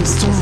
c'est sombre.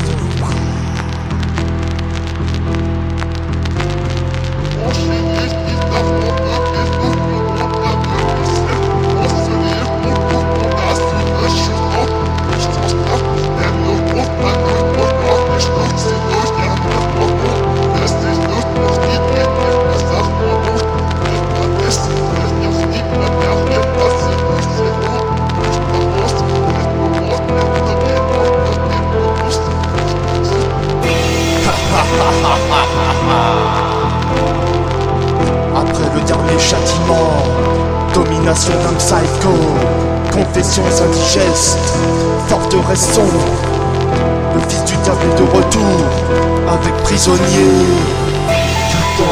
Après le dernier châtiment, domination d'un psycho, confessions indigestes, forteresse sombre. Le fils du diable est de retour, avec prisonnier du temps.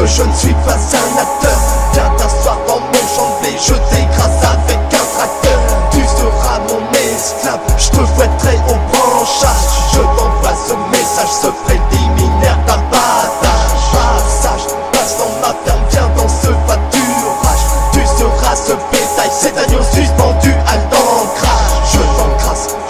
Je ne suis pas un acteur. Viens t'asseoir dans mon champ de blé, je t'écrase avec un tracteur. Tu seras mon esclave, je te fouetterai au branchage. Je t'envoie ce message, ce préliminaire d'abattage. Passage, passe dans ma ferme, viens dans ce pâturage. Tu seras ce bétail, cet agneau suspendu à l'ancrage.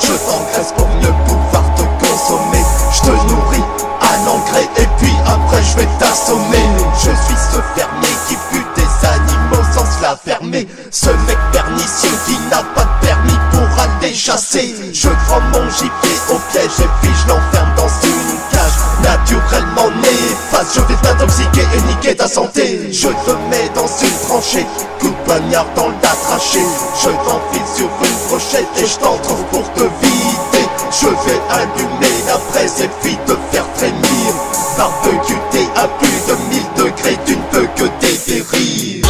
Je t'engraisse pour mieux pouvoir te consommer. Je te nourris à l'engrais et puis après je vais t'assommer. Je suis ce fermier qui bute des animaux sans se la fermer. Ce mec pernicieux qui n'a pas de permis pour aller chasser. Je prends mon gibier au piège et puis je l'enferme dans une cage naturellement néfaste. Je vais t'intoxiquer et niquer ta santé. Je te mets dans une tranchée, coup de poignard dans la trachée. Je t'enfile sur une brochette et je t'en trouve pour te vider. Je vais allumer la braise et puis te faire frémir. Barbecuté à plus de 1000 degrés, tu ne peux que dépérir.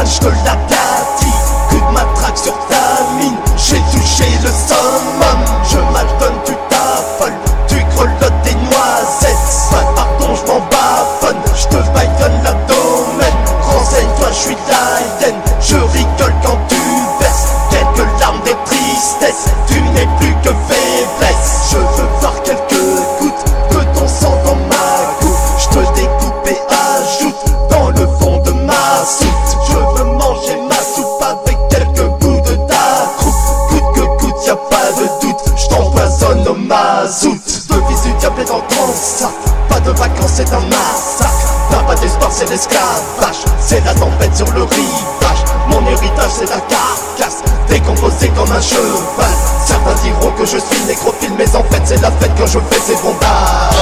Je te l'aplatis, coup de matraque sur ta mine. J'ai touché le summum. Je maltonne, tu t'affoles, tu grelottes des noisettes. Pas pardon, je m'en bafonne, je te baïonne l'abdomen. Renseigne-toi, je suis la hyène. Je rigole quand tu verses quelques larmes de tristesse. Tu n'es plus que faiblesse. Je veux voir quelques gouttes de ton sang dans ma coupe. Je te découpe et ajoute dans le fond de ma soupe. Je veux manger ma soupe avec quelques bouts de ta croupe. Coûte que coûte, y'a pas de doute, je t'empoisonne au mazout. Le fils du diable est dans ton sac, pas de vacances, c'est un massacre. T'as pas d'espoir, c'est l'esclavage, c'est la tempête sur le rivage. Mon héritage, c'est la carcasse, décomposée comme un cheval. Certains diront que je suis nécrophile, mais en fait c'est la fête quand je fais ces bombards.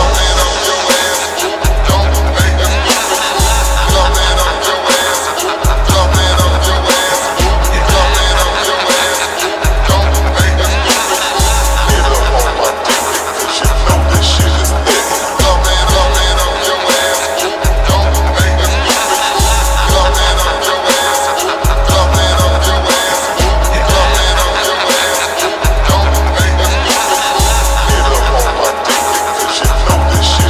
This shit.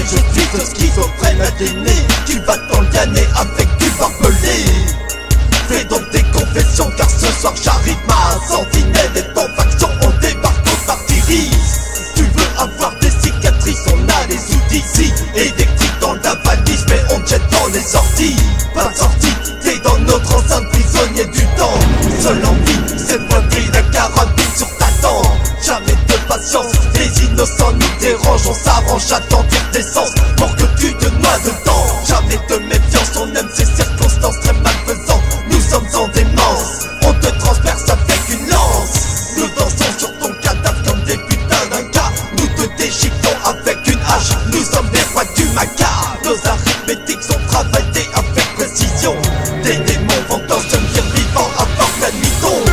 pareil, je suis ce schizophrène aliéné qui va t'enlianer avec du barbelé. Fais donc des confessions car ce soir j'arrive, ma sentinelle est en faction, on débarque au d'artillerie. Tu veux avoir des cicatrices, on a les outils ici. Électrique dans la valise mais on te jette dans les sorties. Pas de sortie, t'es dans notre enceinte, prisonnier du temps. Seule envie, c'est de pointer la carabine sur ta dent. Jamais de patience, les innocents nous dérangent. On s'arrange à t'en dire d'essence pour que tu te noies dedans. Jamais de méfiance, on aime ces circonstances très malfaisantes. Nous sommes en démence, on te transperce avec une lance. Nous dansons sur ton cadavre comme des putains d'un gars. Nous te déchiquetons avec une hache, nous sommes les rois du macabre. Nos arithmétiques sont travaillées avec précision. Des démons vont en devenir vivants avant que la nuit tombe.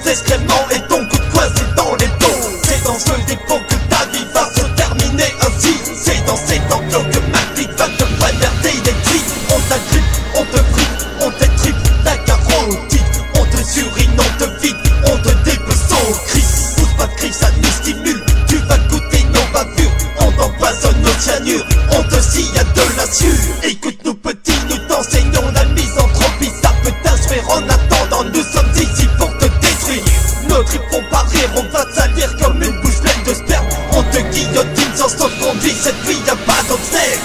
Excréments et ton coup de poing c'est dans les dos. C'est dans ce dépôt que ta vie va se terminer ainsi. C'est dans cet enclos que ma clique va te poignarder les cris. On t'agrippe, on te fripe, on t'étripe la carotide. On te surine, on te vide, on te dépece au cri. Pousse pas de cri, ça nous stimule. Tu vas goûter nos bavures, on t'empoisonne nos cyanures. On te scie à de la sueur. Écoute-nous petit, nous t'enseignons la misanthropie. Ça peut t'instruire en attendant, nous sommes ici pour te détruire. Nos tripes vont parir, on va te salir comme une bouche pleine de sperme. On te guillotine sans sauf-conduit, cette vie y'a pas d'obsèque.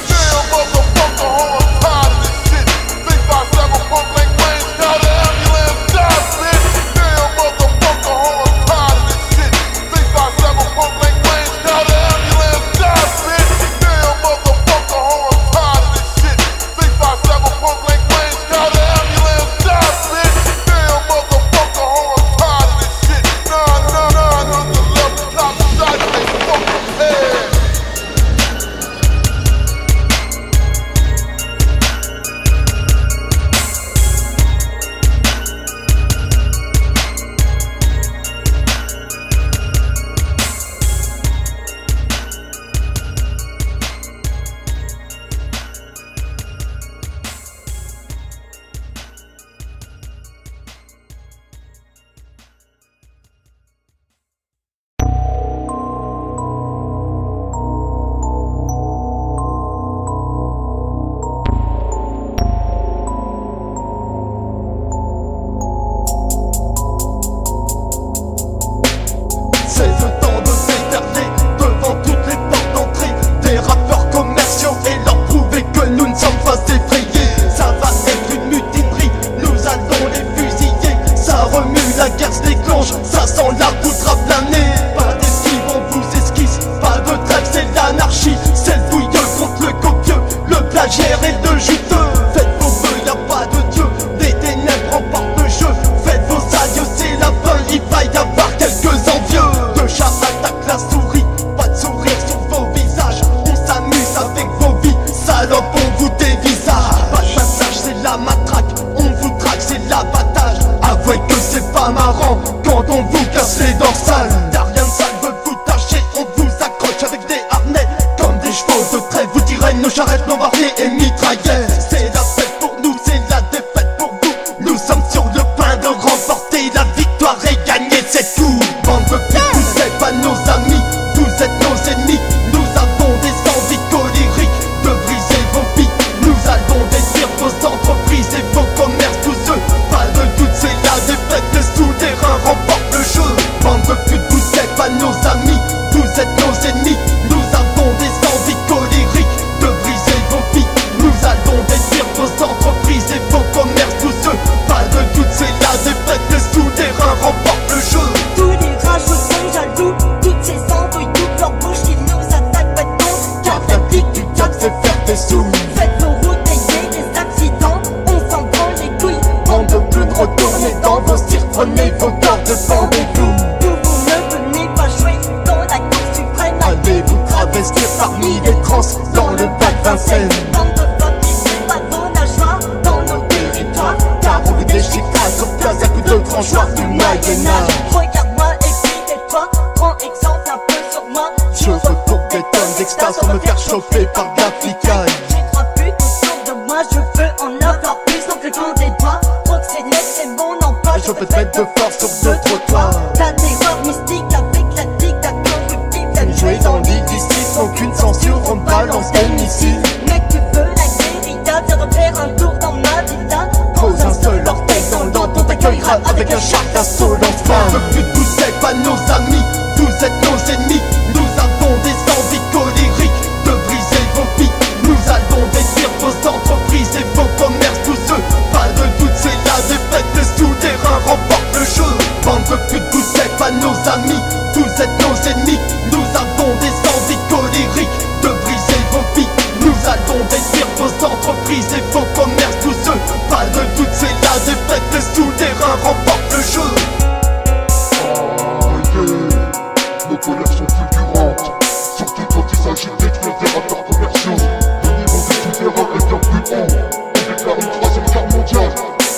Vous êtes nos ennemis, nous avons des envies colériques de briser vos dans le bac Vincennes. Bande de femmes qui s'épadonnent à joie dans nos territoires, Car on veut des chiffres sur place à coups de tranchoir du Moyen-Âge. Regarde-moi et puis tais-toi, prends exemple un peu sur moi. Je retourne des tonnes d'extase sans me faire chauffer par de la flicaille. J'ai 3 putes autour de moi, je veux en avoir plus donc le camp des doigts. Proxénète c'est mon emploi, Je peux te mettre de force sur deux trottoirs. La terreur mystique avec la dictature corruptive. T'aimes Jouer dans l'illicite, aucune censure, on balance des missiles. Mec tu veux la guérilla, viens de faire un tour dans ma villa. Pose un seul orteil dans le dent, on t'accueillera avec un char d'assaut lance-flamme. On veut plus de vous êtes pas nos amis, vous êtes nos ennemis. Nous avons des envies colériques de briser vos vies. Nous allons détruire vos entreprises et vos commerces, tous ceux. Pas de doute, c'est la défaite, le souterrain remporte le jeu. On veut plus de vous êtes pas nos amis, vous êtes nos ennemis. Nous avons des envies colériques de briser vos vies. Nous allons détruire vos entreprises et vos commerces, tous ceux. Pas de doute, c'est la défaite, le souterrain remporte le jeu. Nos colères sont fulgurantes, surtout quand il s'agit de détruire des rapports commerciaux. Le niveau du souterrain est bien plus haut. On déclare une troisième guerre mondiale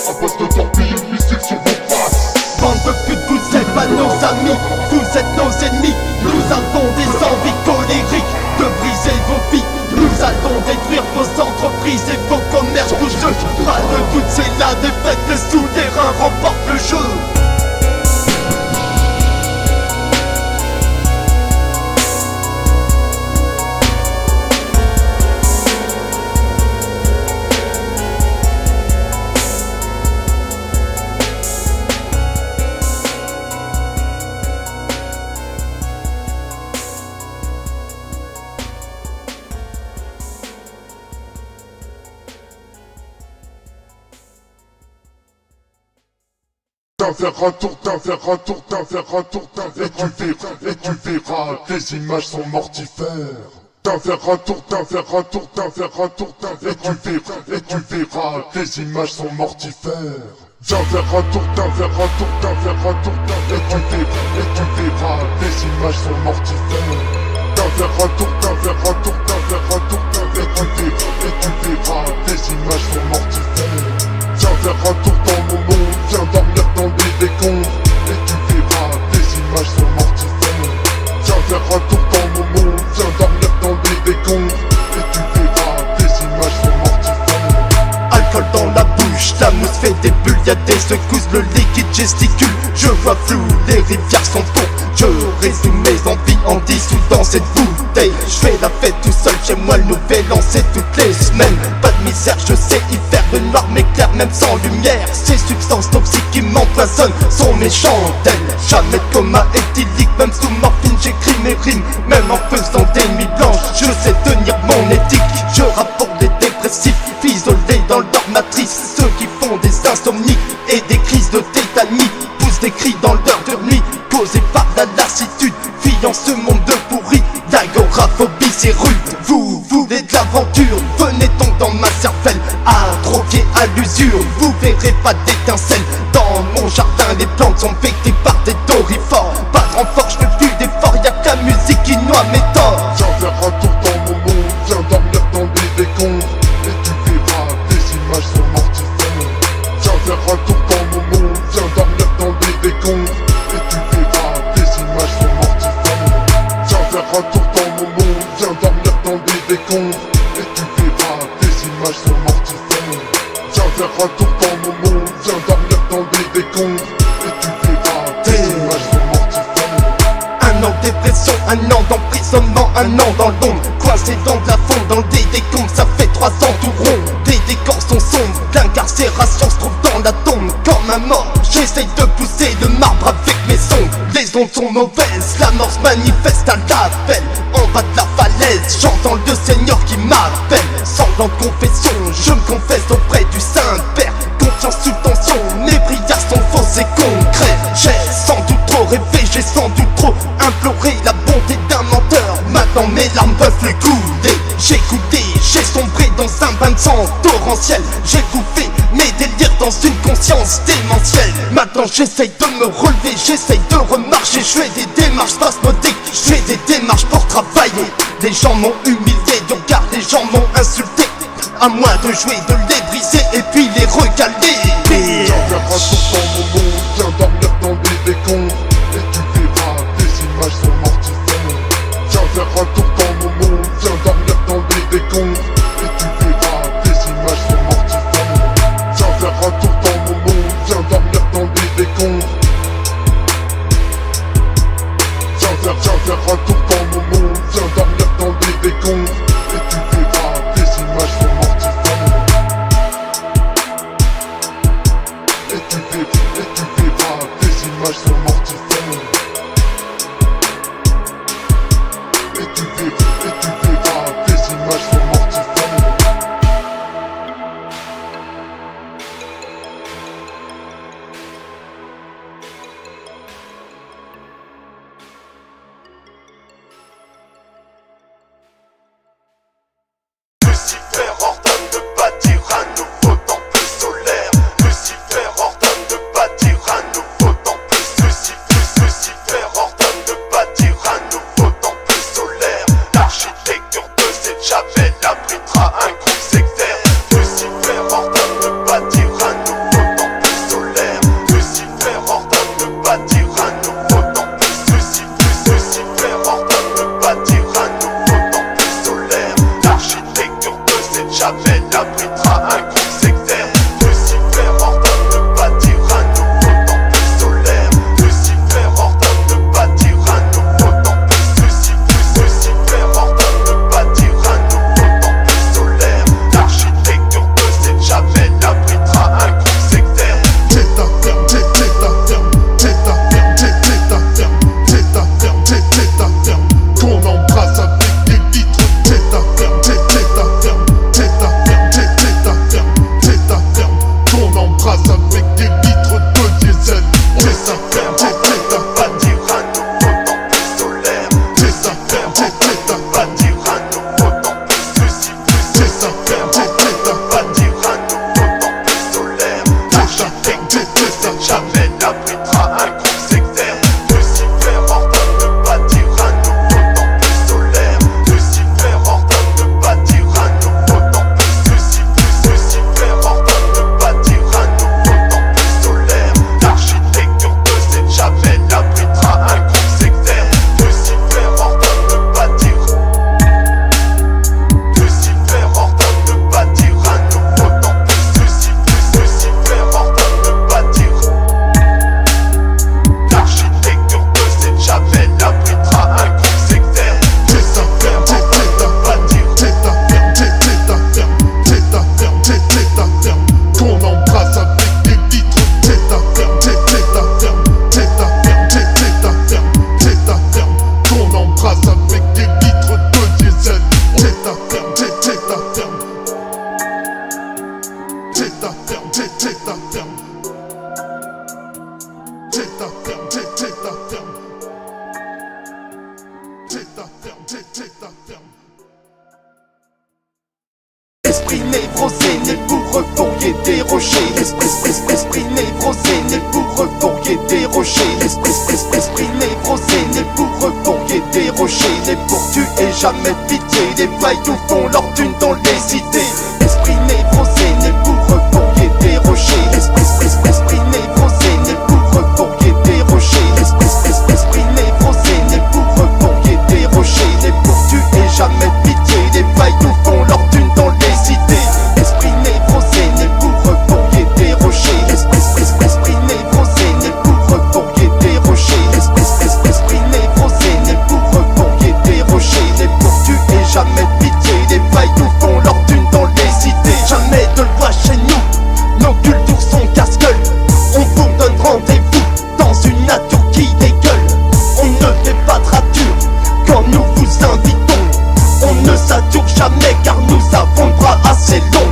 à base de torpilles et de missiles sur vos faces. Bande de putes, vous êtes pas nos amis, vous êtes nos ennemis. Nous avons des envies colériques de briser vos vies. Nous allons détruire vos entreprises et vos commerces, tous ceux. Pas de doute, c'est la défaite, le souterrain remporte le jeu. T'en faire un tour, t'en faire un tour, t'en faire un tour, et tu verras, les images sont mortifères. T'en faire un tour, t'en faire un tour, t'en faire un tour, et tu verras, les images sont mortifères. T'en faire un tour, t'en faire un tour, t'en faire un tour, et tu verras, les images sont mortifères. T'en faire un tour, t'en faire un tour, t'en faire un tour, et tu verras, les images sont mortifères. Viens faire un tour dans mon monde, viens dormir dans des décombres, et tu verras, les images sont mortifères. Viens faire un tour dans mon monde, viens dormir dans des décombres, et tu verras, les images sont mortifères. Alcool dans la bouche, la mousse fait des bulles, y'a des secousses, le liquide gesticule. Je vois flou, les rivières sont tombées. Je résume mes envies en dissous dans cette bouteille. Je fais la fête tout seul chez moi, le nouvel an c'est toutes les semaines. Pas de misère, je sais y faire le noir mais clair même sans lumière. Ces substances toxiques qui m'empoisonnent sont mes chandelles. Jamais de coma éthylique, même sous morphine j'écris mes rimes. Même en faisant des nuits blanches, je sais tenir mon éthique. Je rapporte des dépressifs, isolés dans leur matrice. Ceux qui font des insomnies et des crises de tétanie poussent des cris dans l'heure de nuit, causés par la lassitude, fuyant ce monde de pourri. L'agoraphobie c'est rude, vous voulez de l'aventure, venez donc dans ma cervelle, à droguer à l'usure. Vous verrez pas d'étincelles, dans mon jardin les plantes sont vectées par des dorifores. Pas de renfort, je fais plus d'efforts, y'a que la musique qui noie mes torts. Viens faire un tour dans mon monde, viens dormir dans des décombres, et tu verras, les images sont mortifères. Viens faire un tour dans mon monde, viens dormir dans des décombres, et tu verras, les images sont mortifères. Viens faire un tour dans mon monde, viens dormir dans des décombres, et tu verras, les images sont mortifères. Viens faire un tour dans mon monde, viens dormir dans des décombres, et tu verras, les images sont mortifères. Un an de dépression, un an d'emprisonnement, un an dans l'ombre, coincé dans de la fonte, dans le décombres, ça fait 3 ans tout rond. Les décors sont sombres, l'incarcération se trouve dans la tombe. Comme un mort, j'essaye de pousser le marbre avec mes ongles. Les ondes sont mauvaises, la mort se manifeste à l'appel. En bas de la falaise, j'entends le Seigneur qui m'appelle. Sanglant de confession, je me confesse auprès du Saint-Père. Confiance sous tension, mes prières sont fausses et concrètes. J'ai sans doute trop rêvé, j'ai sans doute trop imploré la bonté d'un menteur. Maintenant mes larmes peuvent le couler. J'ai goûté, j'ai sombré dans un bain de sang torrentiel. J'ai bouffé mes délires dans une conscience démentielle. Maintenant j'essaye de me relever, j'essaye de remarcher. Je fais des démarches spasmodiques, je fais des démarches pour travailler. Les gens m'ont humilié, ils ont gardé gens m'ont insulté, à moi de jouer, de les briser et puis les recaler. Viens faire un tour dans mon monde, viens dormir dans les décombres, et tu verras, tes images sont mortifères. Viens faire un tour dans mon monde, viens dormir dans les décombres, et tu verras, tes images sont mortifères. Viens faire un tour dans mon monde, viens dormir dans les décombres. Viens faire un tour dans mon monde, viens dormir dans les décombres, et tu verras, tes images sont mortifères. Et tu verras, tes images sont mortifères. Et tu verras, tes images sont mortifères. Lucifer ordonne de bâtir un nouveau temple solaire. Lucifer ordonne de bâtir un nouveau temple. Lucifer ordonne de bâtir un nouveau temple solaire. L'architecture de cette chapelle abritera un groupe sectaire. Lucifer ordonne de bâtir un nouveau temple solaire. Lucifer ordonne de bâtir un nouveau temple. Lucifer ordonne de bâtir un nouveau temple solaire. L'architecture de cette chapelle abritera un groupe sectaire. Lucifer ordonne de bâtir un nouveau temple solaire. Lucifer ordonne de bâtir un nouveau temple. Lucifer ordonne de bâtir un nouveau temple solaire. L'architecture de cette chapelle abritera un groupe sectaire. C'est ta ferme, c'est ta ferme, c'est ta ferme, c'est ta ferme, c'est ta ferme, c'est ta ferme. Qu'on embrasse avec des litres. C'est ta ferme, c'est ta ferme, c'est ta ferme, c'est ta ferme, c'est ta ferme. Qu'on embrasse avec des litres de diesel. C'est ta ferme, c'est ta bâtir un nouveau temple solaire. C'est ta ferme, c'est ta bâtir un nouveau temple. C'est ta ferme, c'est ta bâtir un nouveau temple solaire. L'architecture de cette chapelle abritera un groupe sectaire. Lucifer ordonne de bâtir un nouveau temple solaire. Lucifer ordonne de bâtir un nouveau temple. Lucifer ordonne de bâtir un nouveau temple solaire. L'architecture de cette chapelle abritera un groupe sectaire. Lucifer ordonne de bâtir. Lucifer ordonne de bâtir un nouveau temple. Lucifer ordonne de bâtir. L'architecture de cette chapelle abritera un groupe sectaire. C'est ta ferme, c'est ta bâtir. C'est ta ferme, c'est ta ferme, c'est ta ferme, c'est ta ferme. Qu'on embrasse avec des litres. C'est ta ferme, c'est ta ferme, c'est ta ferme, c'est ta ferme, c'est ta ferme. Qu'on embrasse avec des litres de diesel. C'est ta ferme, c'est ta ferme. C'est ta ferme, c'est ta ferme. C'est ta ferme, c'est ta ferme. C'est ta ferme, c'est ta ferme. Esprit névrosé né pour refourguer des rochers. Esprit névrosé né pour refourguer des rochers. Esprit névrosé né pour refourguer des rochers. Né pour tuer jamais pitié. Les voyous font leur thune dans les idées. Esprit névrosé né pour refourguer des rochers. Esprit névrosé né pour refourguer des rochers. Esprit névrosé né pour refourguer des rochers. Né pour tuer jamais pitié. Les voyous font leur thune dans les idées. Esprit névrosé né pour refourguer des rochers. Esprit névrosé né pour refourguer des rochers. Esprit névrosé né pour refourguer des rochers. Né pour tuer jamais pitié. Les voyous font leur thune dans les idées. Jamais de loi chez nous, nos cultures sont casse-gueule. On vous donne rendez-vous dans une nature qui dégueule. On ne fait pas de rature quand nous vous invitons. On ne sature jamais car nous avons le bras assez long.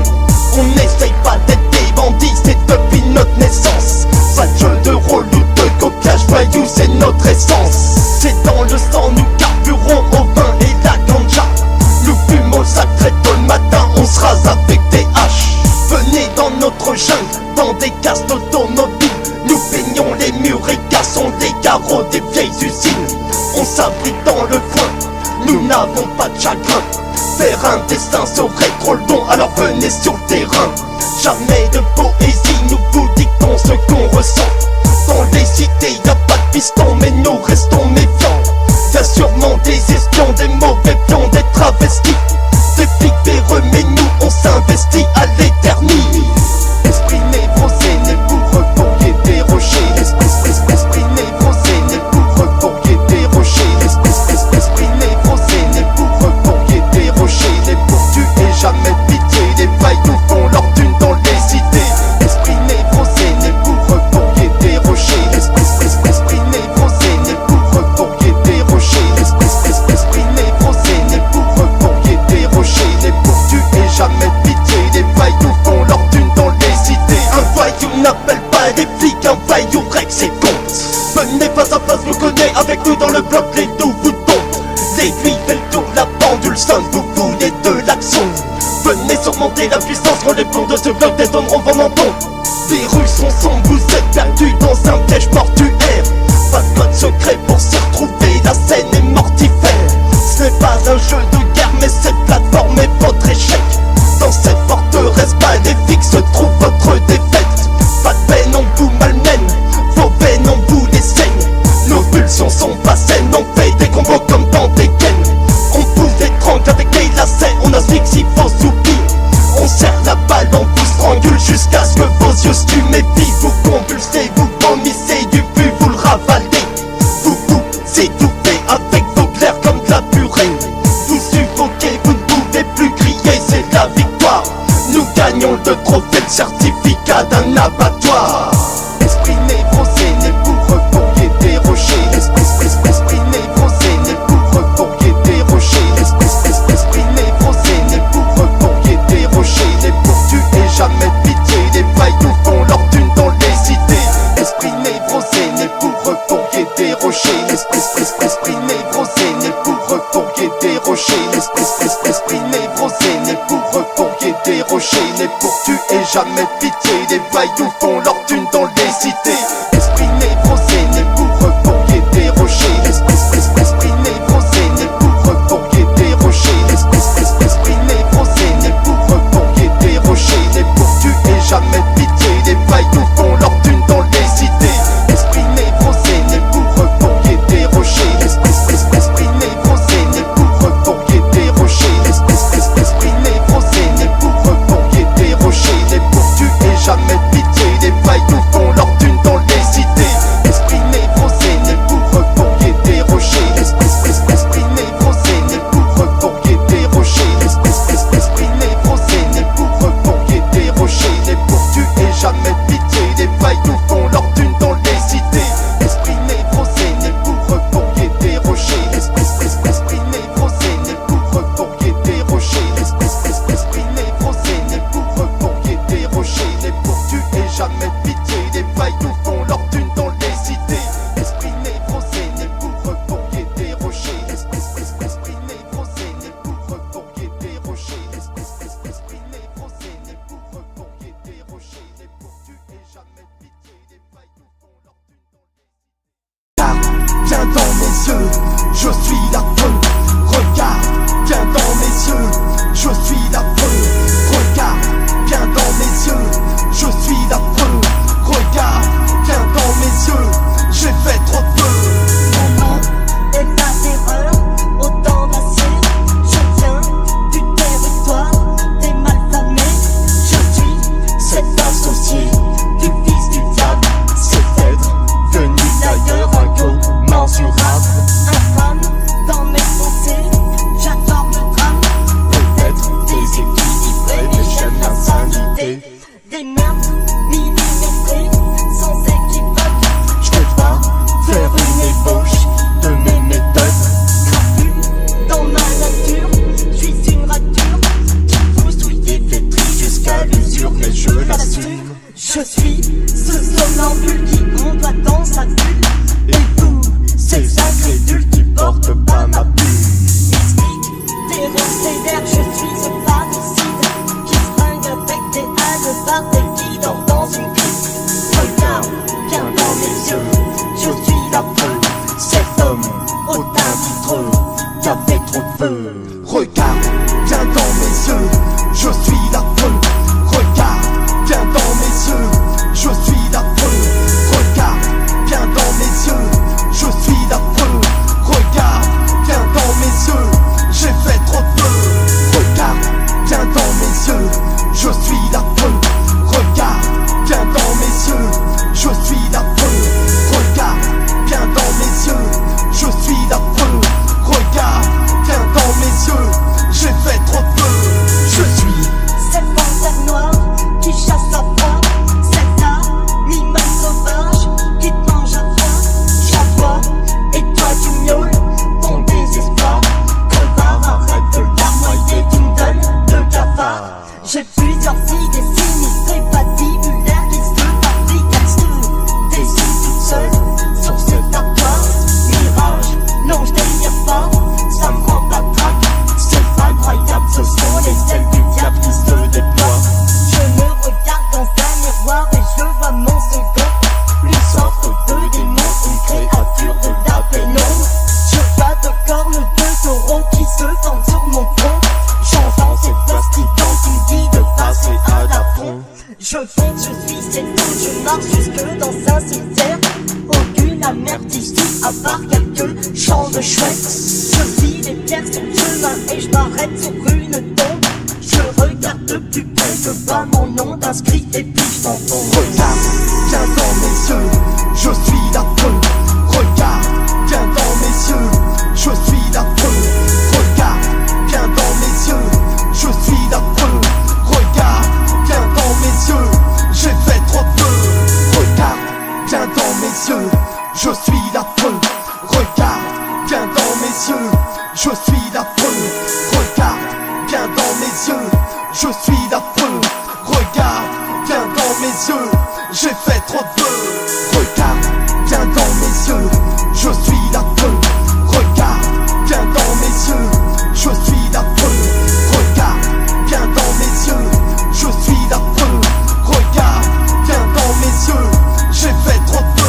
On n'essaye pas d'être des bandits, c'est depuis notre naissance. Pas de jeu de rôle ou de coquillage voyou, c'est notre essence. C'est dans le sang, nous carburons au vin et la ganja. Nous fumons sacré tôt le matin, on se rase avec des haches. Venez dans notre jungle, dans des casques automobiles. Nous peignons les murs et cassons les carreaux des vieilles usines. On s'abrite dans le coin, nous n'avons pas de chagrin. Faire un dessin serait trop long, alors venez sur le terrain. Jamais de poésie, nous vous dictons ce qu'on ressent. Dans les cités y'a pas de piston, mais nous restons méfiants. Y'a sûrement des espions, des mauvais pions, des travestis, des flics véreux, mais nous on s'investit à l'éternité. Esprit névrosé né pour refourguer des rochers. Esprit névrosé né pour refourguer des rochers. Esprit névrosé né pour refourguer des rochers. Les pour tuer jamais pitié, les vaillous font leur thune dans les cités. Esprit névrosé né pour refourguer des rochers. Esprit névrosé né pour refourguer des rochers. Esprit névrosé né pour refourguer des rochers. Les pour tuer jamais pitié, les vaillous font leur thune dans les cités. Un vaillou n'appelle pas les flics, un vaillou règle ses comptes. Venez face à face, vous connaissez, avec nous dans le bloc, les loups vous tombent. L'aiguille fait le tour, la pendule sonne, vous voulez de l'action. Venez surmonter la puissance, quand les plombs de ce bloc détonneront vos mentons. Les rues sont sombres, vous êtes perdus dans un piège mortuaire. Pas de code secret pour s'y retrouver, la scène est mortifère. Ce n'est pas un jeu de guerre, mais cette plateforme est votre échec. Dans cette forteresse maléfique se trouve votre défaite. Pas de peine, on vous malmène, vos veines on vous les saigne. Nos pulsions sont pas saines, on fait des combos comme dans des gaines. On vous étrangle avec des lacets, on asphyxie vos soupirs. On serre la balle, on vous strangule jusqu'à ce que vos yeux stupéfient. Vous convulsez, vous vomissez du pu, vous le ravalez. Vous vous étouffez avec vos glaires comme de la purée. Vous suffoquez, vous ne pouvez plus crier, c'est la victoire. Nous gagnons le trophée, le certificat d'un abattoir. Esprit névrosé né pour refourguer des rochers. Esprit névrosé né pour refourguer des rochers. Esprit névrosé né pour refourguer des rochers. Les pour tuer jamais pitié, les vaillous font leur thune dans les cités. Esprit névrosé né pour refourguer des rochers. Esprit névrosé né pour refourguer des rochers. Esprit névrosé né pour refourguer des rochers. Les pour tuer jamais pitié, les vaillous font leur thune dans les cités. Esprit névrosé né pour refourguer des rochers. Esprit névrosé né pour refourguer des rochers. Esprit névrosé né pour refourguer des rochers. Les pour tuer jamais pitié, les vaillous font leur thune dans les cités. Esprit névrosé né pour refourguer des rochers. Esprit névrosé né pour refourguer des rochers. Esprit névrosé né pour refourguer des rochers. Les pour tuer jamais pitié, les vaillous font leur thune dans les cités. J'ai plusieurs idées sinistrées, patibulaires qui se fabriquent des yeux toute seule sur cet aqua. Mirage, non je délire pas, ça me rend pas trac. C'est incroyable, ce sont les ailes du diable qui se déploient. Je me regarde dans un miroir et je vois mon second. Une sorte de démon, une créature de la pénombre. Je vois de cornes de taureau qui se tendent sur mon front. Changeant cette vestigante qui me dit de passer à la fond. Je fonce, je suis c'est tout, je marche jusque dans un cimetière. Aucune amerte ici, à part quelques champs de chouettes. Je vis les pierres sur le chemin et je m'arrête sur une tombe. Je regarde de plus près, je vois mon nom inscrit et puis je m'enfonce. Regarde, viens dans mes yeux, je suis l'affreux. Regarde, viens dans mes yeux, je suis l'affreux. Regarde, viens dans mes yeux, je suis l'affreux. Regarde, viens dans mes yeux, j'ai fait trop de feu. Regarde, viens dans mes yeux, je suis l'affreux. Regarde, viens dans mes yeux, je suis l'affreux. Regarde, viens dans mes yeux, je suis l'affreux. Regarde, viens dans mes yeux, j'ai fait trop de feu. Regarde, viens dans mes yeux, je suis l'affreux. Regarde, viens dans mes yeux, je suis l'affreux. Regarde, viens dans mes yeux, je suis l'affreux. Regarde, viens dans mes yeux, j'ai fait trop de feu.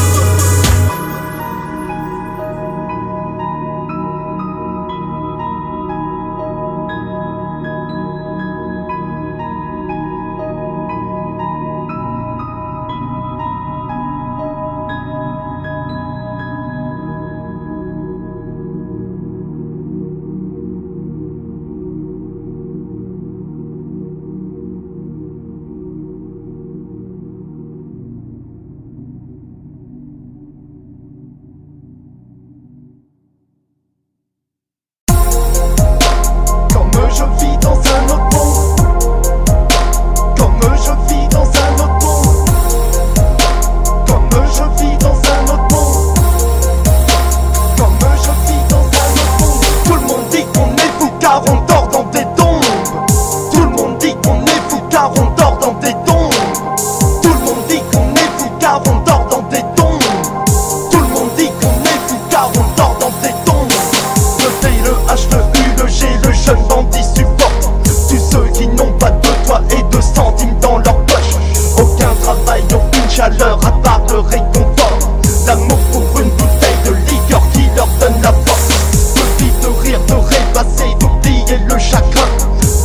À part le réconfort, l'amour pour une bouteille de liqueur qui leur donne la force. De vivre, de rire, de rêvasser, d'oublier le chagrin.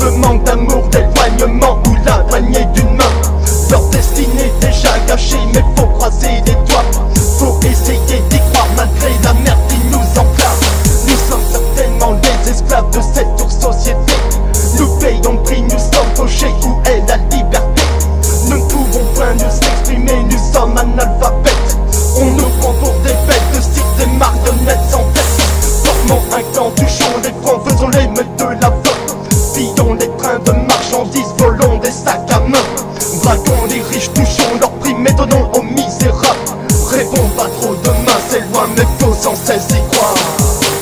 Le manque d'amour, d'éloignement ou la poignée d'une main. Leur destinée déjà gâchée, mais faut croiser les doigts. Faut essayer d'y croire malgré la merde qui nous enflamme. Nous sommes certainement les esclaves de cette dure société. Nous payons le prix, nous sommes fauchés, où est la liberté? Nous ne pouvons point nous exprimer, nous sommes analphabètes. On nous prend pour des bêtes de cirque, des marionnettes sans tête. Formons un clan, touchons les francs, faisons les meutes de la faute. Pillons les trains de marchandises, volons des sacs à main. Braquons les riches, touchons leurs prix, mais donnons aux misérables. Rêvons pas trop demain, c'est loin, mais faut sans cesse y croire.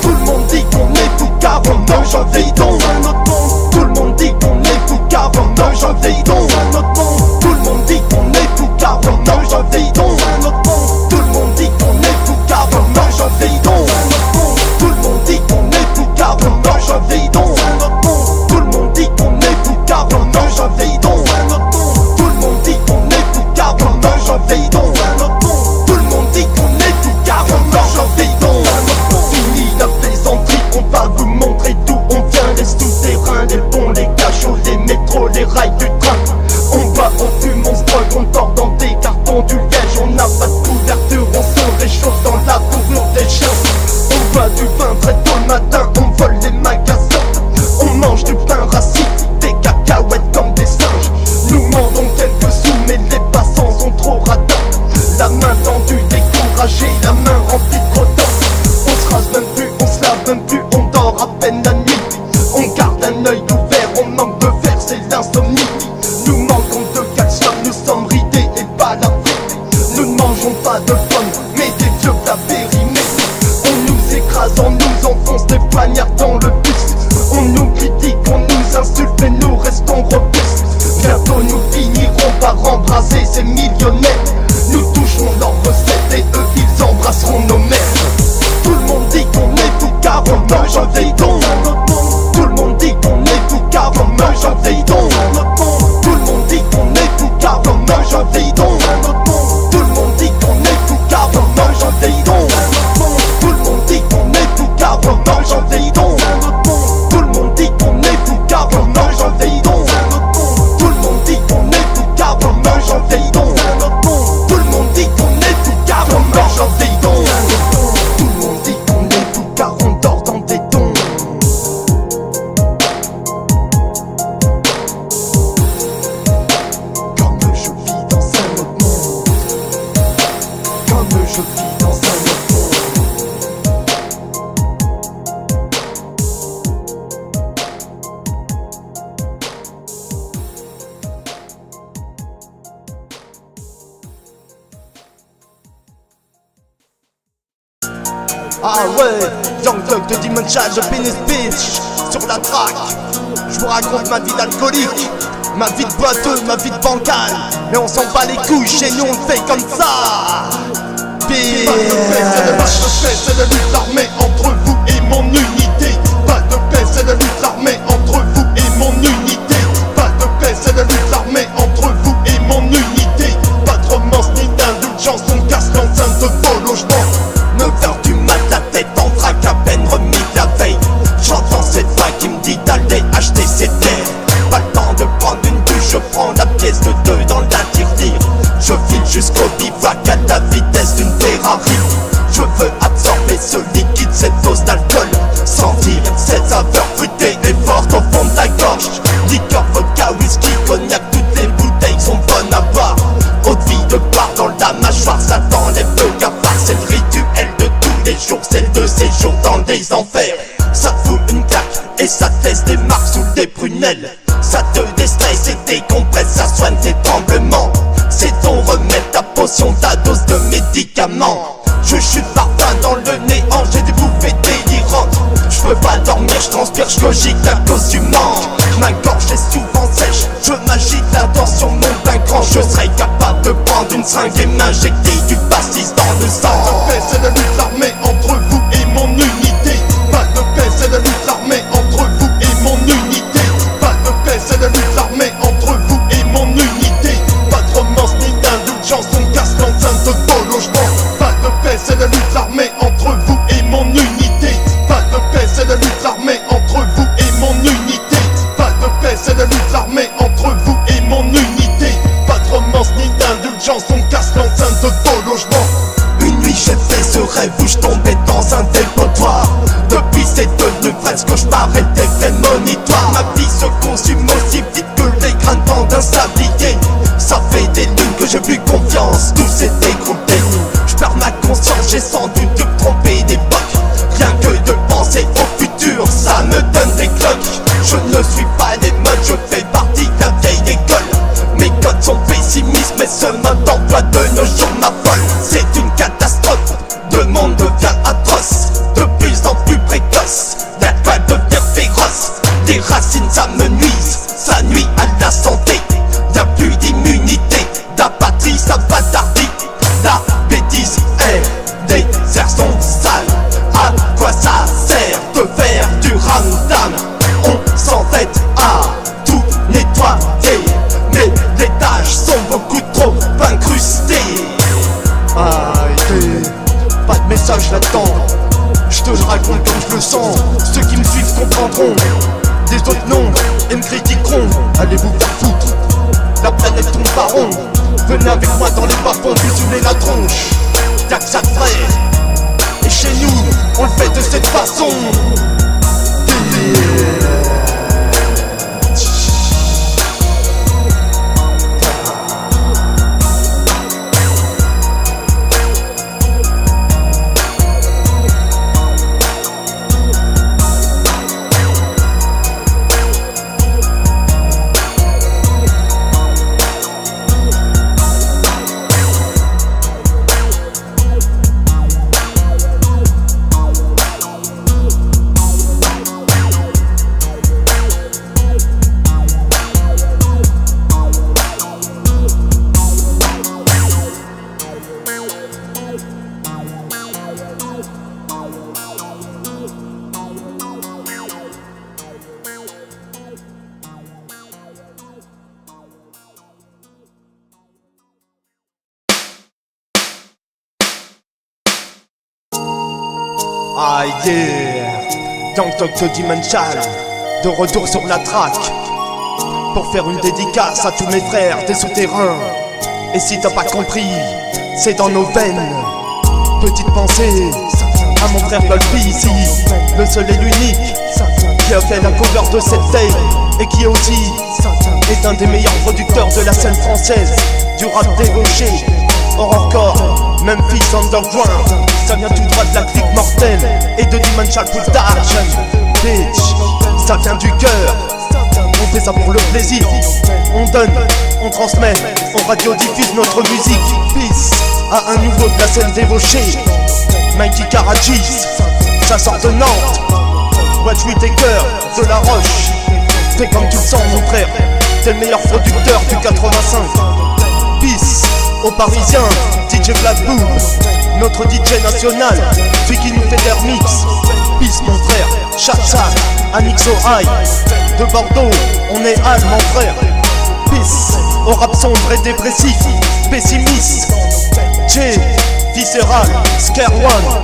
Tout le monde dit qu'on est fou car on mange en vie dans un autre monde. Tout le monde dit qu'on est fou car on mange en vie dans un autre monde. Tout le monde dit qu'on est fou car on mange en vie dans un autre monde. Tout le monde dit qu'on est fou car on mange en vie dans un autre monde. Tout le monde dit qu'on est fou car on mange en vie dans un autre monde. Tout le monde dit qu'on est fou car on mange ces millionnaires. Nous toucherons leurs recettes et eux ils embrasseront nos mères. Tout le monde dit qu'on est fou car on mange un veillon. Tout le monde dit qu'on est fou car on mange un veillon. Tout le monde dit qu'on est fou car on mange un veillon. Tout le monde dit qu'on est fou car on mange un veillon. Tout le monde dit qu'on est fou car on mange un veillon. Tout le monde dit qu'on est fou car on mange un veillon. Tout le monde dit qu'on est fou car on mange un veillon. Tout le monde dit qu'on est fou car on mange un veillon. Tout le monde dit qu'on est fou car on dort dans des dons. Comme je vis dans un autre monde. Comme je vis dans un autre monde. Ah ouais, Young Thug de Demon Child de Penis Beach. Sur la track, je vous raconte ma vie d'alcoolique, ma vie de boiteux, ma vie de bancal. Mais on s'en bat les couilles, chez nous on le fait comme ça. Bitch. Pas de paix, c'est de lutte l'armée entre vous et mon unité. Pas de paix, c'est de lutte l'armée entre vous et mon unité. Pas de paix, c'est de lutte l'armée entre vous et mon unité. Pas de romance ni d'indulgence, on casse l'enceinte de vos logements. 9h du mat, la tête en vrac, à peine remis la veille. J'entends cette voix qui me dit d'aller acheter ses terres. Pas le temps de prendre une douche, je prends la pièce de 2 dans la tire-tire. Je file jusqu'au bivouac à la vitesse d'une Ferrari. Je veux absorber ce liquide, cette dose d'alcool. Sentir cette saveur fruitée et forte au fond de la gorge. Liqueur, vodka, whisky, cognac, toutes les bouteilles sont bonnes à boire. Eau de vie de bar dans la mâchoire, ça t'enlève le cafard. C'est le rituel de tous les jours, c'est le séjour dans les enfers. Ça te fout une claque et ça te laisse des marques sous des prunelles. Ça te déstresse et décompresse, ça soigne tes tremblements. C'est ton remède, ta potion, ta dose de médicaments. Je chute parfum dans le néant, j'ai des bouffées délirantes. Je peux pas dormir, je transpire, je cogite à cause du manque. Ma gorge est souvent sèche, je m'agite, la tension monte d'un cran. Je serais capable de prendre une seringue et m'injecter du pastis dans le sang. Pas de paix, c'est de lutte l'armée entre vous et mon unité. Pas de paix, c'est de lutte l'armée entre vous et mon unité. Pas de paix, c'est de lutte l'armée entre vous et mon unité. Pas de romance ni d'indulgence, on casse l'enceinte de vos logements. Pas de paix, c'est de lutte l'armée entre vous et mon unité. Pas de paix, c'est de lutte l'armée entre vous et mon unité. Pas de paix, c'est de lutte l'armée entre vous et mon unité. Pas de romance ni d'indulgence, on casse l'enceinte de vos logements. Une nuit j'ai fait ce rêve où je tombais dans un dépotoir. Depuis c'est devenu presque cauchemar et des vrais monitoires. Ma vie se consume aussi vite que les grains d'un sablier. Ça fait des lunes que j'ai plus confiance, tout s'est écroulé. Je perds ma conscience, j'ai sans doute dû me tromper d'époque. Rien que de penser au futur, ça me donne des cloques. Je ne suis pas des modes, je fais partie de la vieille école. Mes codes sont pessimistes, mais ce mode d'emploi de nos jours m'affole. C'est une catastrophe, le monde devient atroce, de plus en plus précoce. La toile devient féroce, des racines ça me nuise, ça nuit à la santé. Y'a plus d'immunité, la patrie ça va tarder. La bêtise est, des airs sont sales. À quoi ça sert de faire du ramdam? On s'entête à tout nettoyer, mais les tâches sont beaucoup trop incrustées. Pas de message là-dedans, je te le raconte comme je le sens. Ceux qui me suivent comprendront, les autres non, et me critiqueront. Allez vous faire foutre, la planète tombe par rond. Venez avec moi dans les bas-fonds, vous saoulez la tronche. Y'a que ça de vrai, et chez nous, on le fait de cette façon. Ah yeah, Young Thug de Dimension, de retour sur la track, pour faire une dédicace à tous mes frères des souterrains. Et si t'as pas compris, c'est dans nos veines. Petite pensée à mon frère Golby ici, le seul et l'unique qui a fait la cover de cette tape, et qui aussi est un des meilleurs producteurs de la scène française, du rap débauché, horrorcore, Memphis Underground. Ça vient tout droit de la clique mortelle et de Dimension Production. Bitch, ça vient du cœur. On fait ça pour le plaisir. On donne, on transmet, on radiodiffuse notre musique. Peace à un nouveau de la scène débauchée, Mikey Karajis, ça sort de Nantes. Watch Whitaker de La Roche. Fais comme tu le sens mon frère, t'es le meilleur producteur du 85. Peace aux Parisiens, DJ Black Boom, notre DJ national, celui qui nous fait des remix. Peace mon frère, Chatsal, Anixo High, de Bordeaux, on est Al mon frère. Peace au rap sombre et dépressif, pessimiste, J, Visceral, Scare One,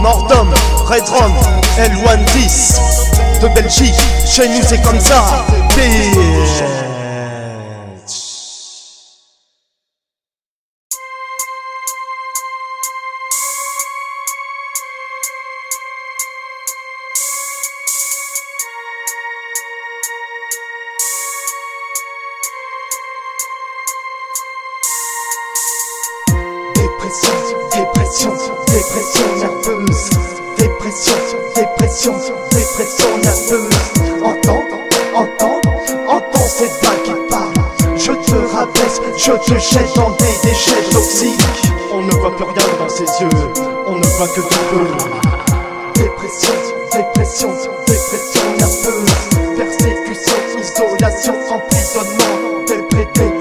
Mordom, Red Rum, L110, de Belgique, chez nous c'est comme ça, bitch. Dépression, dépression nerveuse. Dépression nerveuse. Entends cette vague qui parle. Je te rabaisse, je te jette dans des déchets toxiques. On ne voit plus rien dans ses yeux, on ne voit que du feu. Dépression nerveuse. Persécution, isolation, emprisonnement. Dépression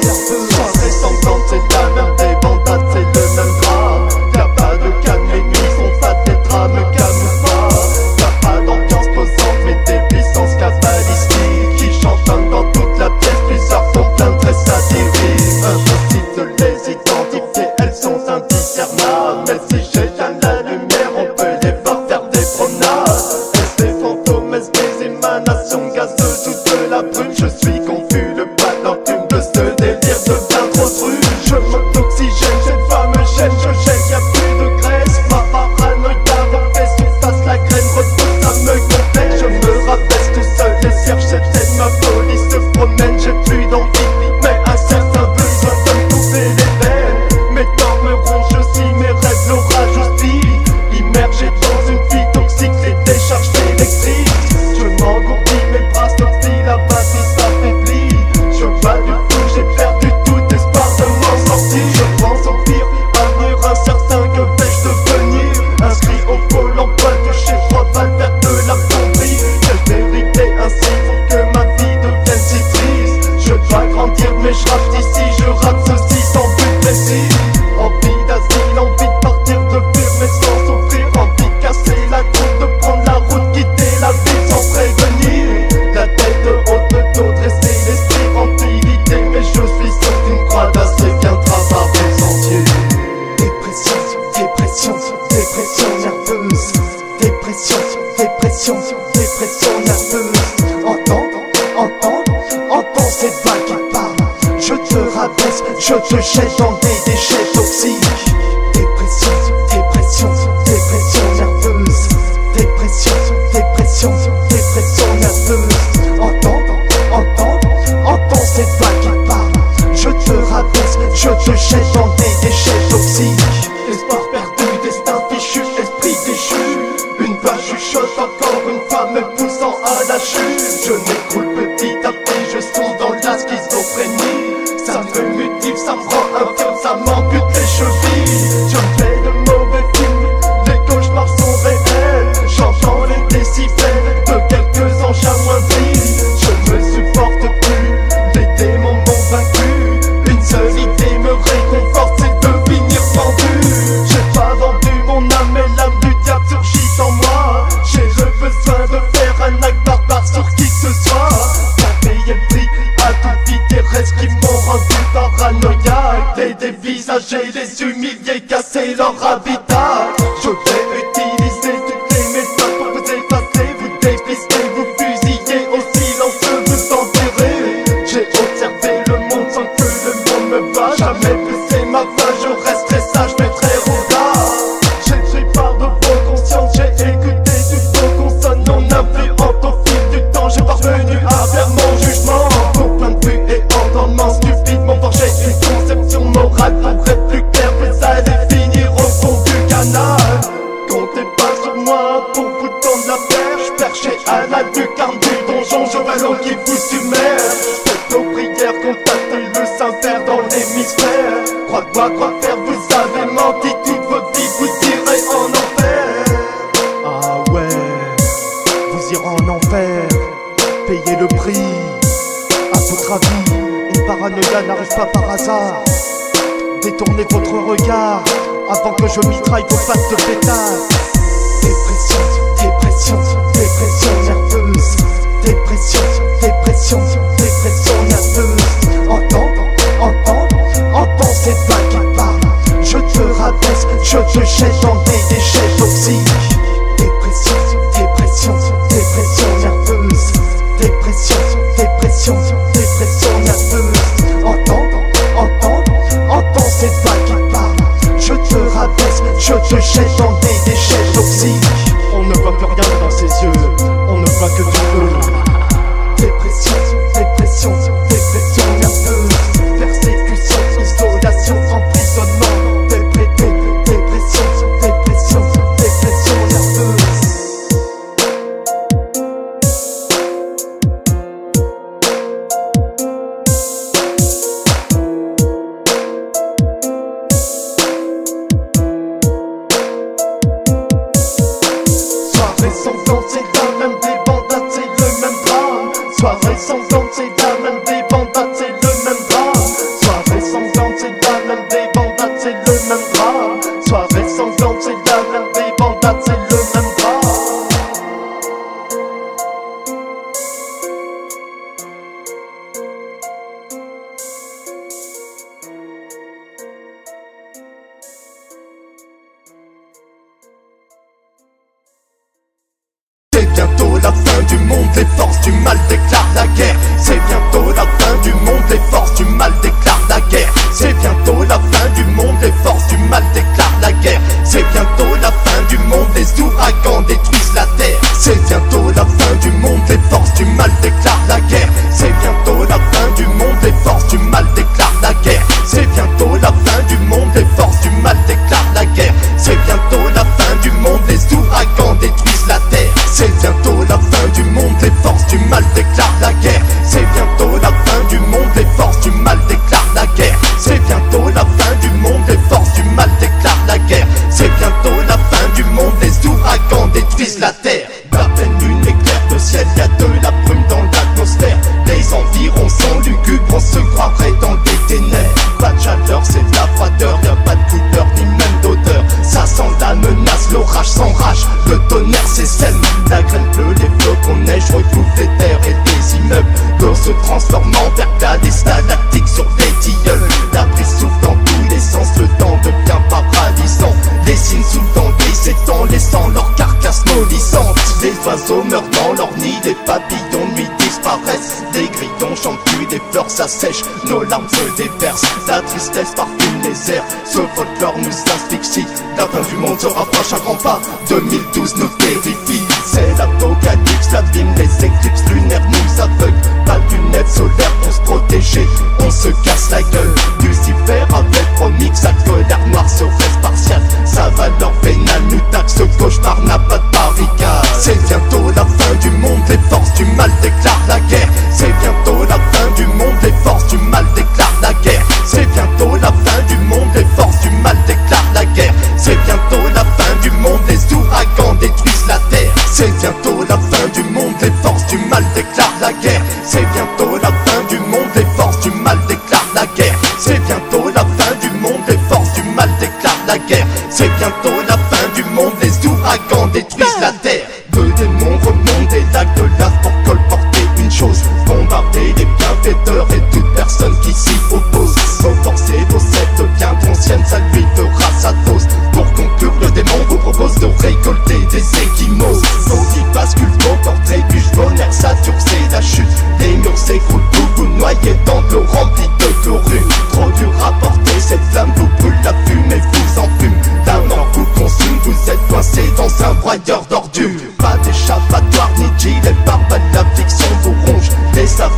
nerveuse. Soirée sanglante, c'est la merde des bandades, c'est le même drap. Y'a pas de calme, les nuits sont pas des drames, calme pas. Y'a pas d'ambiance posante, mais des puissances cabalistiques qui chantonnent dans toute la pièce, plusieurs font plein de traits satiriques. Impossible de les identifier, elles sont indiscernables. Mais si j'éteins la lumière, on peut les voir faire des promenades. Est-ce des fantômes, est-ce des émanations gazeuses ou de la brume? Je suis confus, le palantume de ce délire devient trop tru. Je manque d'oxygène, cette femme me gêne, je gêne, y'a plus de graisse. Ma paranoïa refait surface, la graine repousse, ça me complète. Je me rabaisse tout seul, les cierges s'éteignent, ma police se promène. J'ai plus d'envie, mais un certain besoin de me couper les veines. Mes dents me rongent aussi, mes rêves, l'orage aussi. Immergé dans une vie toxique, les décharges électriques. Je m'engourdis, mes bras sortis, la batterie s'affaiblit. Je vois du flou, j'ai perdu tout espoir de m'en sortir. Je pense au pire, avenir incertain, que vais-je devenir? Inscrit au pôle emploi, touché 3 balles, vers de la plomberie. Quelle vérité ainsi pour que ma vie devienne si triste? Je dois grandir, mais je rate d'ici, je rate ceci sans but précis. Envie d'asile, envie de partir, de fuir mais sans souffrir. Envie de casser la croûte, de prendre la route, quitter la ville sans prévenir. La tête haute, le dos dressé, l'esprit rempli d'idées. Mais je suis sûr qu'une croix d'acier viendra barrer le sentier. Dépression nerveuse. Dépression nerveuse. Entends cette vague qui parle. Je te rabaisse, je te jette dans des déchets toxiques. Dépression nerveuse. Dépression nerveuse. Entends cette vague qui parle. Je te rabaisse, je te jette dans des déchets toxiques. Espoir perdu, destin fichu, esprit déchu. Une voix chuchote encore une fois me poussant à la chute. Je m'écroule petit à petit, je sombre dans la schizophrénie. Ça me mutile, ça me rend infirme, ça m'ampute les chevilles. Je fais de mauvais films, les cauchemars sont réels. J'entends les décibels de quelques anges amoindris. Je me supporte plus, les démons m'ont vaincu. Une seule idée me réconforte, c'est de finir pendu. J'ai pas vendu mon âme et l'âme du diable surgit en moi. J'ai le besoin de faire un acte barbare sur qui que ce soit. messagers, les humilier, casser leur habitat. Je vais utiliser toutes les méthodes pour vous effacer, vous dépister, vous fusiller, au silence vous enterrer. J'ai observé le monde sans que le monde me voie, jamais baisser ma voix, je resterai sage mais très regard. J'ai pris part de vos consciences, j'ai écouté toutes vos consonnes non influentes au fil du temps, j'ai parvenu à faire mon jugement. Pour plein de vues et entendements stupides m'ont forgé une conception morale pour être plus clair, mais ça allait finir au fond du canal. Comptez pas sur moi pour vous tendre la perche, perché à la lucarne du donjon, je vois l'eau qui vous submerge. Faites nos prières, contactez le Saint-Père dans l'hémisphère. Crois-moi, quoi faire, vous avez menti toute votre vie, vous irez en enfer. Ah ouais, vous irez en enfer, payez le prix. À votre avis, une paranoïa n'arrive pas par hasard. Détournez votre regard avant que je mitraille vos pattes de pétard. Dépression, dépression, dépression nerveuse. Dépression, dépression, dépression nerveuse. Entends ces vagues qui parlent. Je te rabaisse, je te jette dans des déchets toxiques. Dépression, dépression, dépression nerveuse. Dépression, dépression, dépression nerveuse. Entends cette vague qui parle. Je te rabaisse, je te jette dans des déchets toxiques. On ne voit plus rien dans ses yeux, on ne voit que du feu. Dépression, dépression, dépression nerveuse. Persécution, isolation, emprisonnement. Dépression, dépression, dépression nerveuse. Soirée sanglante, c'est la même débandade, c'est le même drame. Soirée sanglante, c'est la même débandade, c'est le même drame. Soirée sanglante, c'est la même débandade, c'est le même drame. Soirée sanglante, c'est la même débandade, c'est le même drame. C'est bientôt la fin du monde, les forces du mal déclarent la guerre. C'est bientôt la fin du monde, les forces du mal déclarent la guerre. C'est bientôt la fin du monde, les forces du mal déclarent la guerre. C'est bientôt la fin du monde, les ouragans détruisent la terre. C'est bientôt la fin du monde, les forces du mal déclarent la guerre. C'est bientôt la fin du monde, les forces du mal déclarent la guerre. C'est bientôt la fin du monde, les forces du mal déclarent la guerre. C'est bientôt la fin du monde, les ouragans détruisent la terre. C'est bientôt la fin du monde, les forces du mal déclarent la guerre. C'est bientôt la fin du monde, les forces du mal déclarent la guerre. C'est bientôt la fin du monde, les forces du mal déclarent la guerre. C'est bientôt la fin du monde, les ouragans détruisent la terre. La pleine lune éclaire le ciel, y a de la brume dans l'atmosphère. Les environs sont lugubres, on se croirait dans des ténèbres. Pas de chaleur, c'est de la froideur, y a pas de couleur ni même d'odeur. Ça sent la menace, l'orage s'enrage, le tonnerre s'essème. La grêle bleue, les flocons neige recouvrent les terres et des immeubles. L'eau se transforme en verglas, des stalactites sur des tilleuls. La brise souffle dans tous les sens, le temps devient paralysant. Les signes soufflent dans les étangs, laissant leur carcasse mollissante. Les oiseaux meurent dans leur nid, les papillons de nuit disparaissent. Les grillons chantent plus, les fleurs s'assèchent, nos larmes se déversent. La tristesse parfume les airs, ce folklore nous asphyxie. La fin du monde se rapproche à grands pas, 2012 nous terrifie. C'est l'apocalypse, l'abîme, les éclipses lunaires nous aveuglent. Pas de lunettes solaires pour se protéger, on se casse la gueule. Lucifer avait promis que sa colère noire serait spartiate. Sa valeur pénale nous taxe, ce cauchemar n'a pas de barricade. C'est bientôt la fin du monde, les forces du mal déclarent la guerre. C'est bientôt la fin du monde, les forces du mal déclarent la guerre. C'est bientôt la fin du monde, les forces du mal déclarent la guerre. C'est bientôt la fin du monde, les ouragans détruisent la terre. C'est bientôt la fin du monde, les forces du mal déclarent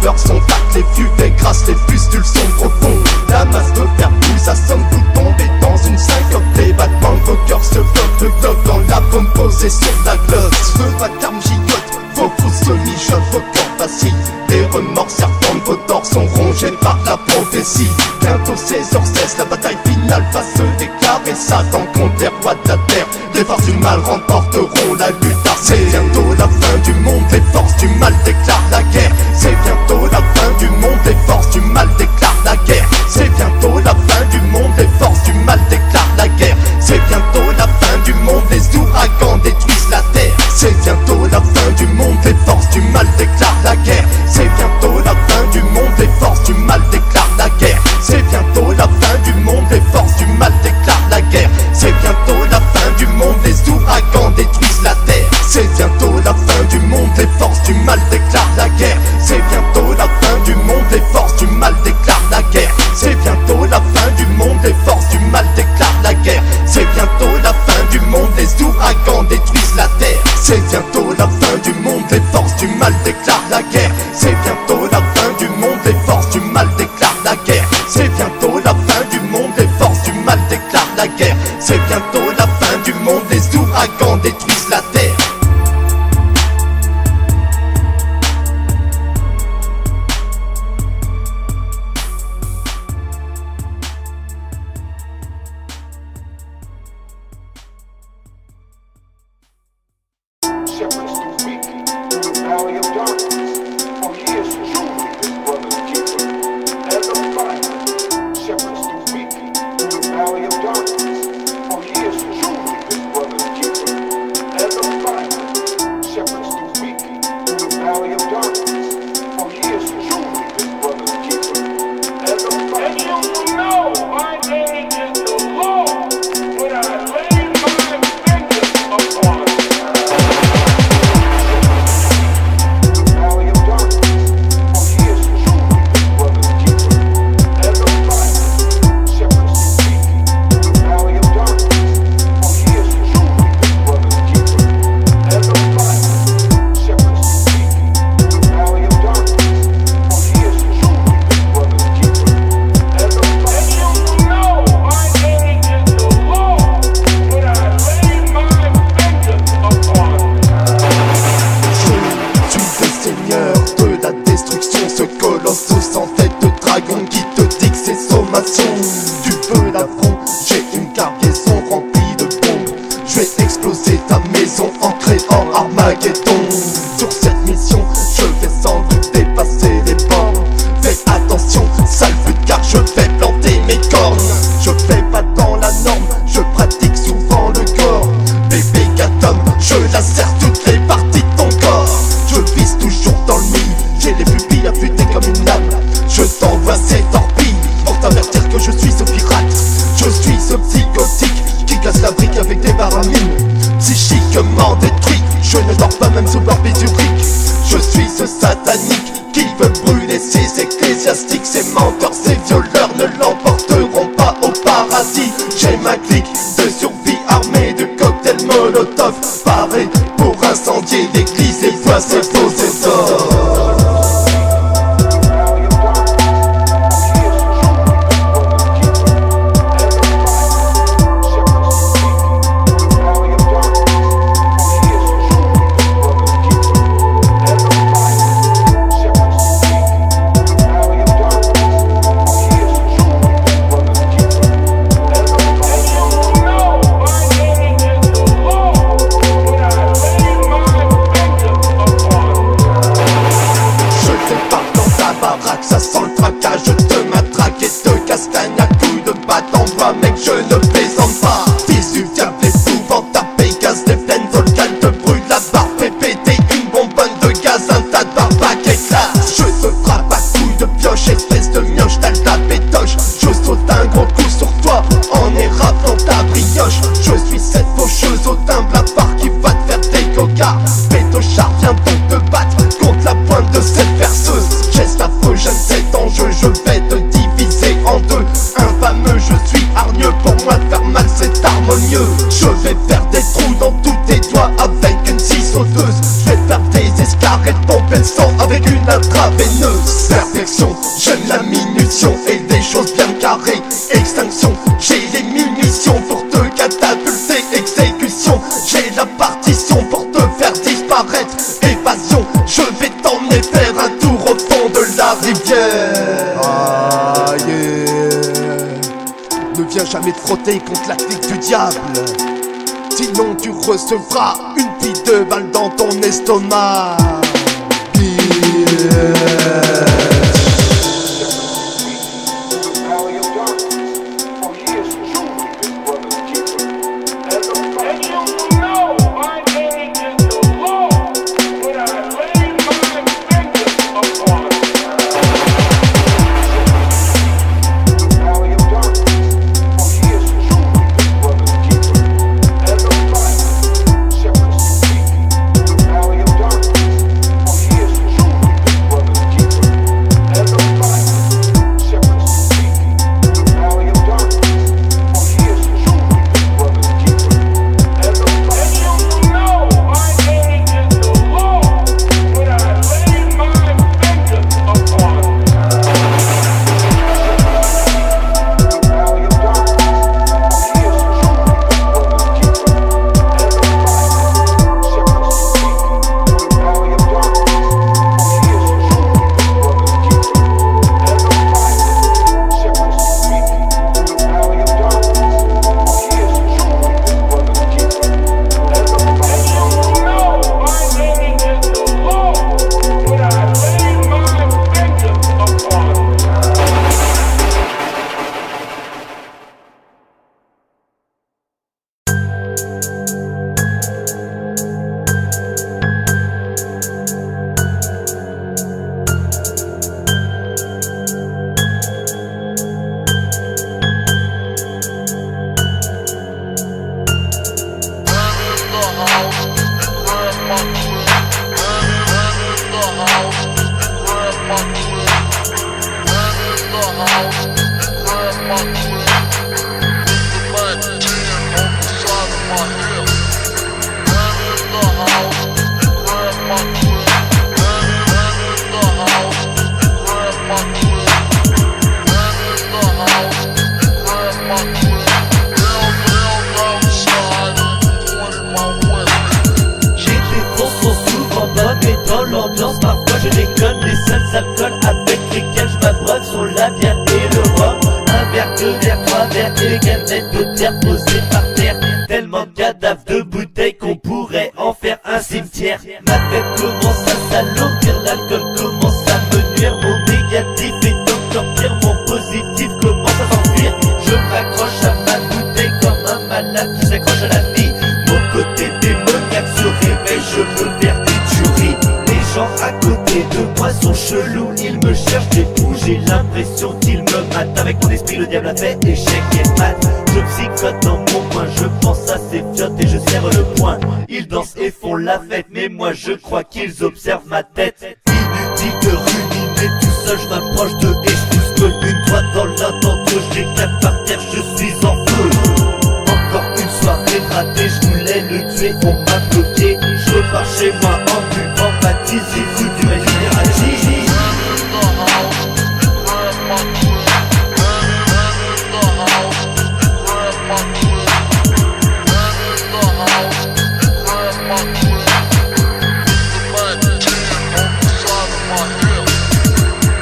peurs sont vagues, les flux dégrassent, les pustules sont profondes. La masse veut faire plus, ça sonne tout tomber dans une syncope. Les battements de vos cœurs se bloquent, le globe dans la pomme posée sur la glotte. Le vacarme gigote, vos fous se mijotent, vos corps vacillent. Les remords serpents de vos torts sont rongés par la prophétie. Bientôt 16h16, la bataille finale va se déclarer. Satan contre les rois de la terre, les forces du mal remporteront la lutte. C'est bientôt la fin du monde, les forces du mal déclarent la guerre. C'est bientôt la fin du monde, les forces du mal déclarent la guerre. C'est bientôt la fin du monde, les forces du mal déclarent la guerre. C'est bientôt la fin du monde, les ouragans détruisent la terre. C'est bientôt la fin du monde, les forces du mal déclarent la guerre. C'est bientôt la fin du monde, les forces du mal déclarent la guerre. C'est bientôt la fin du monde, les forces du mal déclarent la guerre. C'est bientôt la fin du monde, les ouragans détruisent la terre. C'est bientôt la fin du monde, les forces du mal déclarent la guerre. C'est bientôt la fin du monde, les forces du mal déclarent la guerre. C'est bientôt la fin du monde, les forces du mal déclarent la guerre. C'est bientôt la fin du monde, les ouragans détruisent la terre. C'est bientôt la fin du monde, les forces du mal déclarent la guerre. C'est bientôt la fin du monde, les forces du mal déclarent la guerre. C'est bientôt la fin du monde, les forces du mal déclarent la guerre. C'est bientôt la fin du monde, les ouragans détruisent la terre. Shepherds too weak through the valley of darkness. For he is truly his brother's keeper and a fighter. Shepherds too weak through the valley of darkness. For he is truly his brother's keeper and a fighter. Shepherds too weak through the valley of darkness. For he is truly his brother's keeper and a fighter. And you know my name is the Lord when I lay my vengeance upon him. Tu veux l'affront, j'ai une cargaison remplie de bombes. Je vais exploser ta maison en créant Armageddon. Sur cette mission, je vais sans doute dépasser les bornes. Fais attention, sale pute, car je vais planter mes cornes. Je fais pas dans la norme, je pratique souvent le gore. Bébé Gatom, je lacère toutes les parties de ton corps. Je vise toujours dans le mille, j'ai les pupilles affûtées comme une lame. Je t'envoie ces torpilles pour t'avertir que je suis ce pirate. Je suis ce psychotique qui casse la brique avec des baramines. Psychiquement détruit, je ne dors pas même sous barbiturique. Je suis ce satanique qui veut brûler ses ecclésiastiques. Ces menteurs, ces violeurs ne l'emporteront pas au paradis. J'ai ma clique de survie armée de cocktails Molotov, parés pour incendier l'église et voir ses faux essors. Ça sent le tracas, je te matraque et te castagne à coups de batte en bois, mec, je ne plaisante pas. Fils du diable épouvantable, Pégase, les plaines volcanes te brûlent la barre, fais péter une bonbonne de gaz, un tas de barbac éclate. Je te frappe à coups de pioche, espèce de mioche, t'as la pétoche. Je saute un gros coup sur toi, en érable dans ta brioche. Je suis cette faucheuse au teint blafard qui va te faire des cocards. Pétochard, viens donc te battre contre la pointe de cette perceuse. Geste affreux, j'aime cet enjeu, je vais te intraveineuse. Perfection, j'aime la minution et des choses bien carrées. Extinction, j'ai les munitions pour te catapulter. Exécution, j'ai la partition pour te faire disparaître. Évasion, je vais t'emmener faire un tour au fond de la rivière. Ah yeah. Ne viens jamais te frotter contre la clique du diable, sinon tu recevras une petite de balle dans ton estomac. L'ambiance, parfois je déconne. Les seuls alcools avec lesquels je m'abreuve sont la bière et le rhum. Un verre, deux verres, trois verres et les canettes de terre posées par terre. Tellement de cadavres de bouteilles qu'on pourrait en faire un cimetière. Ma tête commence à s'alourdir, l'alcool commence à me nuire. Mon négatif est encore pire, mon positif commence à s'enfuir. Je m'accroche à ma bouteille comme un malade qui s'accroche à la vie. Mon côté démoniaque se réveille, je veux faire une tuerie. Les gens à côté de moi sont chelous, ils me cherchent des fous. J'ai l'impression qu'ils me matent. Avec mon esprit le diable a fait échec et mat. Je psychote dans mon coin, je pense à ces fiottes et je serre le poing. Ils dansent et font la fête, mais moi je crois qu'ils observent ma tête. Inutile de ruminer tout seul, je m'approche de et je pousse comme une droite dans l'un d'entre eux. J'éclate par terre, je suis en feu. Encore une soirée ratée, je voulais le tuer, on m'a bloqué. Je repars chez moi en buvant ma tise, j'ai foutu ma libération.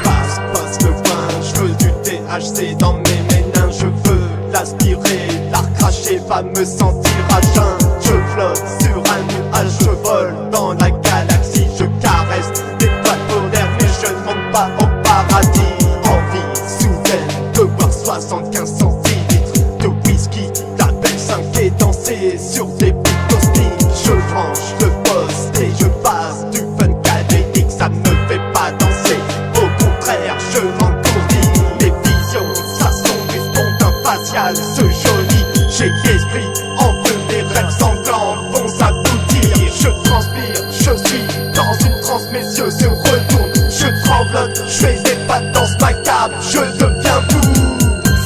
Passe le vin, je veux du THC dans mes méninges. Je veux l'aspirer, la recracher, va me sentir à jeun. Je flotte sur un nuage, je vole dans la galaxie. Je caresse des toiles polaires, mais je ne monte pas au paradis. Envie soudaine de boire 75 centilitres de whisky, d'appel 5 et danser sur des bouts cosmiques. Je range le poste et je passe du fun cadélique. Ça ne me fait pas danser, au contraire je m'engourdis. Les visions, ça sont du spontan facial, ce joli. J'ai l'esprit en feu, mes rêves sanglants vont s'aboutir. Je transpire, je suis dans une transe, mes yeux se retournent. Je tremblote, je fais des pas de danse macabre, je deviens fou.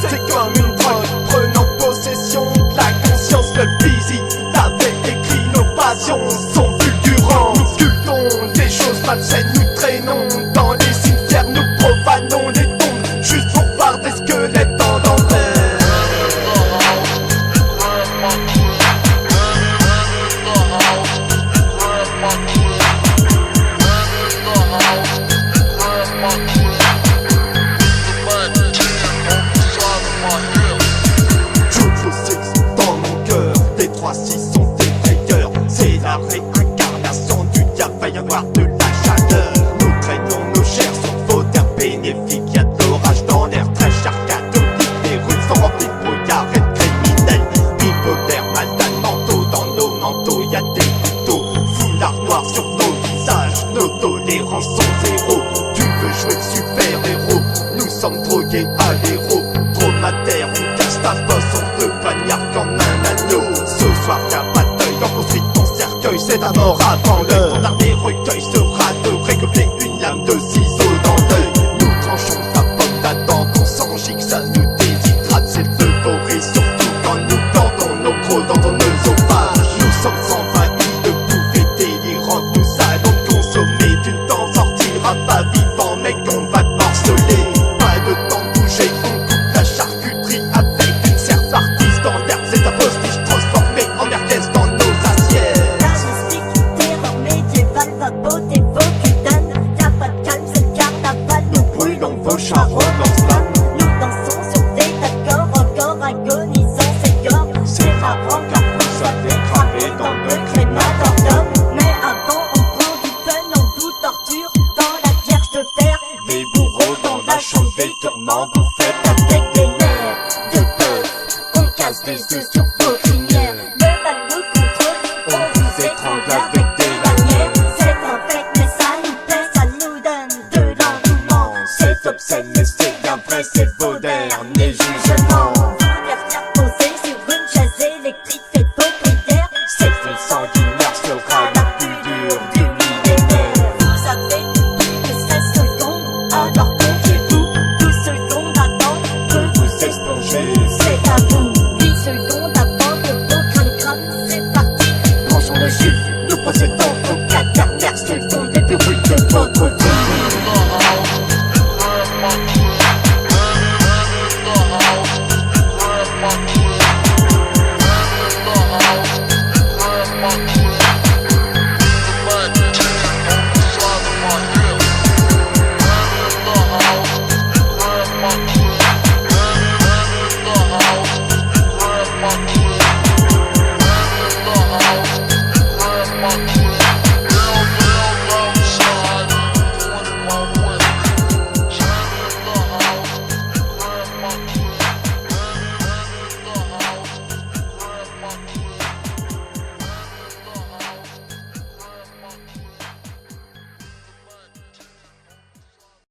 C'est comme une drogue prenant possession de la conscience, le physique. T'avais écrit nos passions sont fulgurantes. Nous sculptons des choses malsaines, nous traînons dans les c'est ta mort avant l'heure. Ton dernier recueil sera de récolter une lame de ciseaux dans l'œil. Nous tranchons sa pomme d'Adam, ton sang gigue, ça nous déshydrate. C'est l'euphorie, surtout quand nous tendons nos crocs dans ton œsophage. Nous sommes envahis de bouffées délirantes, nous allons consommer. Tu ne t'en sortiras pas vivant, mec, on va te morceler. Pas de temps de bouger, on coupe la charcuterie avec une serre partie standard. C'est ta postiche transformée en merguez dans nos assiettes. Artistique, terreur médiévale, va beauté, vos cutanes. Y'a pas de calme, c'est le carnaval. Nous brûlons vos charons en flammes. Nous dansons sur des accords, encore agonisants, c'est gore. C'est marrant car vous avez cramé dans le crématorium. Mais avant, on prend du fun, on vous torture dans la vierge de fer. Les bourreaux dans la chambre des tourments, vous faites avec des nerfs de bœuf. On casse des œufs sur vos crinières. Le mal nous contrôle, on vous étrangle avec des lanières. C'est un fait, mais ça nous plaît, ça nous donne de l'engouement. C'est obscène, mais c'est bien vrai, c'est beau.